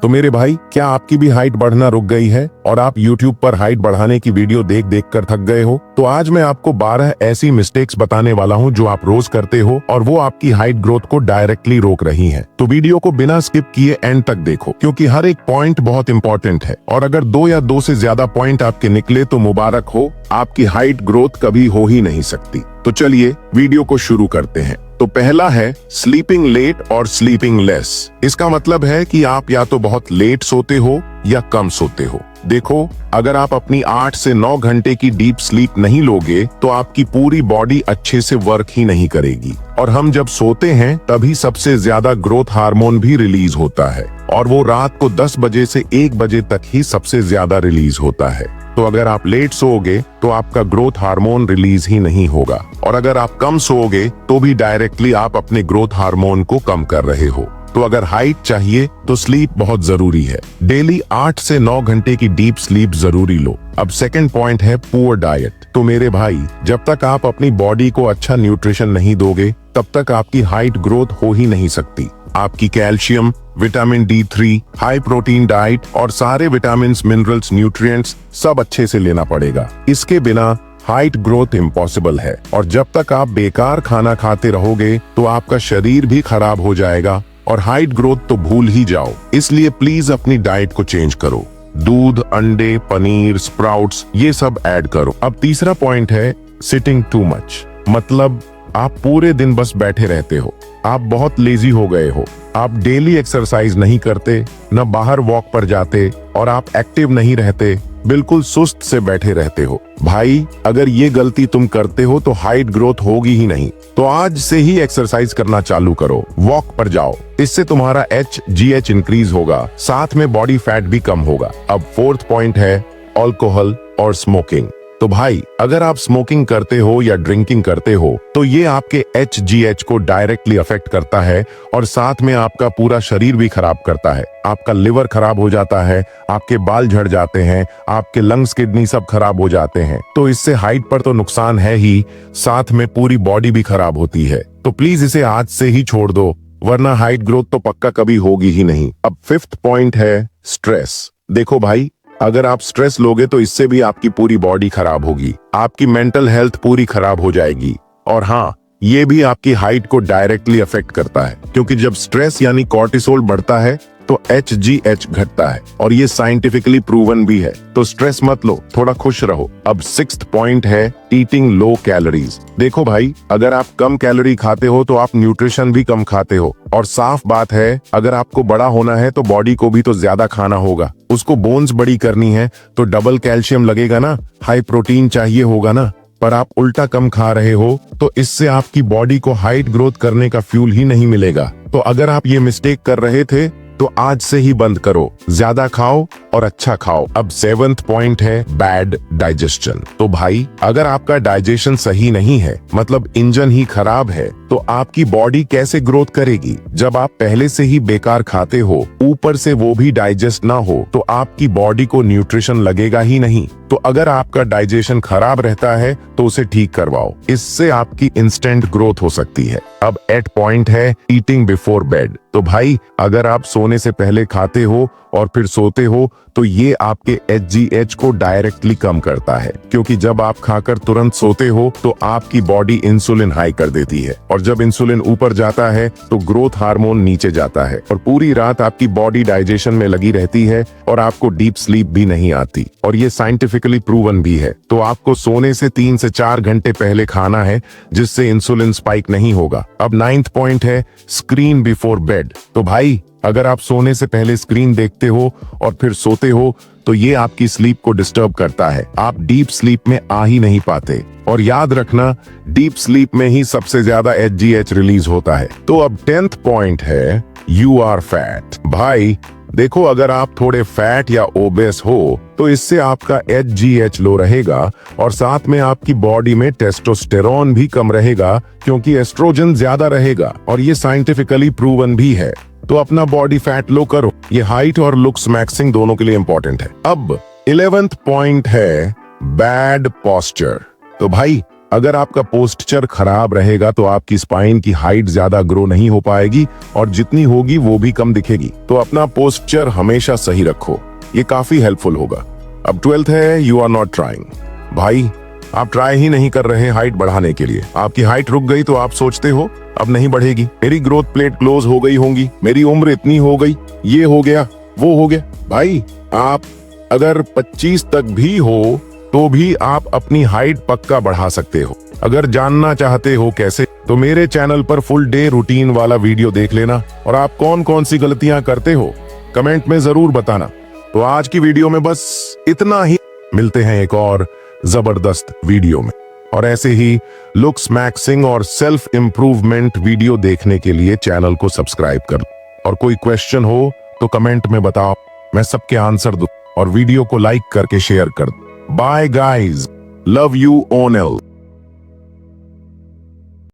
तो मेरे भाई, क्या आपकी भी हाइट बढ़ना रुक गई है और आप YouTube पर हाइट बढ़ाने की वीडियो देख देख कर थक गए हो? तो आज मैं आपको 12 ऐसी मिस्टेक्स बताने वाला हूं जो आप रोज करते हो और वो आपकी हाइट ग्रोथ को डायरेक्टली रोक रही हैं। तो वीडियो को बिना स्किप किए एंड तक देखो, क्योंकि हर एक पॉइंट बहुत इंपॉर्टेंट है और अगर 2 या 2 से ज्यादा पॉइंट आपके निकले तो मुबारक हो, आपकी हाइट ग्रोथ कभी हो ही नहीं सकती। तो चलिए वीडियो को शुरू करते हैं। तो पहला है स्लीपिंग लेट और स्लीपिंग लेस। इसका मतलब है कि आप या तो बहुत लेट सोते हो या कम सोते हो। देखो, अगर आप अपनी 8 से 9 घंटे की डीप स्लीप नहीं लोगे तो आपकी पूरी बॉडी अच्छे से वर्क ही नहीं करेगी। और हम जब सोते हैं तभी सबसे ज्यादा ग्रोथ हार्मोन भी रिलीज होता है और वो रात को 10 बजे से 1 बजे तक ही सबसे ज्यादा रिलीज होता है। तो अगर आप लेट सोओगे तो आपका ग्रोथ हार्मोन रिलीज ही नहीं होगा और अगर आप कम सोओगे तो भी डायरेक्टली आप अपने ग्रोथ हार्मोन को कम कर रहे हो। तो अगर हाइट चाहिए तो स्लीप बहुत जरूरी है। डेली 8 से 9 घंटे की डीप स्लीप जरूरी लो। अब सेकंड पॉइंट है पुअर डाइट। तो मेरे भाई, जब तक आप अपनी बॉडी को अच्छा न्यूट्रिशन नहीं दोगे तब तक आपकी हाइट ग्रोथ हो ही नहीं सकती। आपकी calcium, vitamin D3, high protein diet और सारे विटामिन, मिनरल्स, न्यूट्रिएंट्स सब अच्छे से लेना पड़ेगा। इसके बिना हाइट ग्रोथ इम्पॉसिबल है और जब तक आप बेकार खाना खाते रहोगे तो आपका शरीर भी खराब हो जाएगा और हाइट ग्रोथ तो भूल ही जाओ। इसलिए प्लीज अपनी डाइट को चेंज करो। दूध, अंडे, पनीर, स्प्राउट्स ये सब ऐड करो। अब तीसरा पॉइंट है सिटिंग टू मच। मतलब आप पूरे दिन बस बैठे रहते हो, आप बहुत लेजी हो गए हो, आप डेली एक्सरसाइज नहीं करते, न बाहर वॉक पर जाते और आप एक्टिव नहीं रहते, बिल्कुल सुस्त से बैठे रहते हो। भाई, अगर ये गलती तुम करते हो तो हाइट ग्रोथ होगी ही नहीं। तो आज से ही एक्सरसाइज करना चालू करो, वॉक पर जाओ। इससे तुम्हारा HGH इंक्रीज होगा, साथ में बॉडी फैट भी कम होगा। अब फोर्थ पॉइंट है अल्कोहल और स्मोकिंग। तो भाई, अगर आप स्मोकिंग करते हो या ड्रिंकिंग करते हो तो ये आपके HGH को डायरेक्टली अफेक्ट करता है और साथ में आपका पूरा शरीर भी खराब करता है। आपका लिवर खराब हो जाता है, आपके बाल झड़ जाते हैं, आपके लंग्स, किडनी सब खराब हो जाते हैं। तो इससे हाइट पर तो नुकसान है ही, साथ में पूरी बॉडी भी खराब होती है। तो प्लीज इसे आज से ही छोड़ दो, वरना हाइट ग्रोथ तो पक्का कभी होगी ही नहीं। अब फिफ्थ पॉइंट है स्ट्रेस। देखो भाई, अगर आप स्ट्रेस लोगे तो इससे भी आपकी पूरी बॉडी खराब होगी, आपकी मेंटल हेल्थ पूरी खराब हो जाएगी और हाँ, ये भी आपकी हाइट को डायरेक्टली अफेक्ट करता है, क्योंकि जब स्ट्रेस यानी कॉर्टिसोल बढ़ता है तो HGH घटता है और ये साइंटिफिकली प्रूवन भी है। तो स्ट्रेस मत लो, थोड़ा खुश रहो। अब सिक्स्थ पॉइंट है ईटिंग लो कैलोरीज। देखो भाई, अगर आप कम कैलोरी खाते हो तो आप न्यूट्रिशन भी कम खाते हो और साफ बात है, अगर आपको बड़ा होना है तो बॉडी को भी तो ज्यादा खाना होगा। उसको बोन्स बड़ी करनी है तो डबल कैल्शियम लगेगा ना, हाई प्रोटीन चाहिए होगा ना। पर आप उल्टा कम खा रहे हो तो इससे आपकी बॉडी को हाइट ग्रोथ करने का फ्यूल ही नहीं मिलेगा। तो अगर आप ये मिस्टेक कर रहे थे तो आज से ही बंद करो, ज्यादा खाओ और अच्छा खाओ। अब सेवंथ पॉइंट है बैड डाइजेशन। तो भाई, अगर आपका डाइजेशन सही नहीं है, मतलब इंजन ही खराब है, तो आपकी बॉडी कैसे ग्रोथ करेगी? जब आप पहले से ही बेकार खाते हो, ऊपर से वो भी डाइजेस्ट ना हो, तो आपकी बॉडी को न्यूट्रिशन लगेगा ही नहीं। तो अगर आपका डाइजेशन खराब रहता है तो उसे ठीक करवाओ, इससे आपकी इंस्टेंट ग्रोथ हो सकती है। अब 8 पॉइंट है ईटिंग बिफोर बेड। तो भाई, अगर आप सोने से पहले खाते हो और फिर सोते हो तो ये आपके HGH को डायरेक्टली कम करता है, क्योंकि जब आप खाकर तुरंत सोते हो तो आपकी बॉडी इंसुलिन हाई कर देती है और जब इंसुलिन ऊपर जाता है तो ग्रोथ हार्मोन नीचे जाता है और पूरी रात आपकी बॉडी डाइजेशन में लगी रहती है और आपको डीप स्लीप भी नहीं आती और ये साइंटिफिकली प्रूवन भी है। तो आपको सोने से 3 से 4 घंटे पहले खाना है, जिससे इंसुलिन स्पाइक नहीं होगा। अब 9th पॉइंट है स्क्रीन बिफोर बेड। तो भाई, अगर आप सोने से पहले स्क्रीन देखते हो और फिर सोते हो तो ये आपकी स्लीप को डिस्टर्ब करता है, आप डीप स्लीप में आ ही नहीं पाते। और याद रखना, डीप स्लीप में ही सबसे ज्यादा HGH रिलीज होता है। तो अब 10th पॉइंट है यू आर फैट। भाई देखो, अगर आप थोड़े फैट या ओबेस हो तो इससे आपका HGH लो रहेगा और साथ में आपकी बॉडी में टेस्टोस्टेरोन भी कम रहेगा, क्योंकि एस्ट्रोजन ज्यादा रहेगा और ये साइंटिफिकली प्रूवन भी है। तो अपना बॉडी फैट लो करो, ये हाइट और लुक्स मैक्सिंग दोनों के लिए इंपॉर्टेंट है। अब 11th पॉइंट है बैड पोस्चर। तो भाई, अगर आपका पोस्चर खराब रहेगा तो आपकी स्पाइन की हाइट ज्यादा ग्रो नहीं हो पाएगी और जितनी होगी वो भी कम दिखेगी। तो अपना पोस्चर हमेशा सही रखो, ये काफी हेल्पफुल होगा। अब 12th है, यू आर नॉट ट्राइंग। भाई आप ट्राई ही नहीं कर रहे हाइट बढ़ाने के लिए। आपकी हाइट रुक गई तो आप सोचते हो अब नहीं बढ़ेगी, मेरी ग्रोथ प्लेट क्लोज हो गई होंगी, मेरी उम्र इतनी हो गई, ये हो गया वो हो गया। भाई आप अगर 25 तक भी हो तो भी आप अपनी हाइट पक्का बढ़ा सकते हो। अगर जानना चाहते हो कैसे, तो मेरे चैनल पर फुल डे रूटीन वाला वीडियो देख लेना और आप कौन कौन सी गलतियां करते हो कमेंट में जरूर बताना। तो आज की वीडियो में बस इतना ही, मिलते हैं एक और जबरदस्त वीडियो में। और ऐसे ही लुक्स मैक्सिंग और सेल्फ इंप्रूवमेंट वीडियो देखने के लिए चैनल को सब्सक्राइब कर और कोई क्वेश्चन हो तो कमेंट में बताओ, मैं सबके आंसर दूं और वीडियो को लाइक करके शेयर कर दूं। बाय गाइस, लव यू ओनल।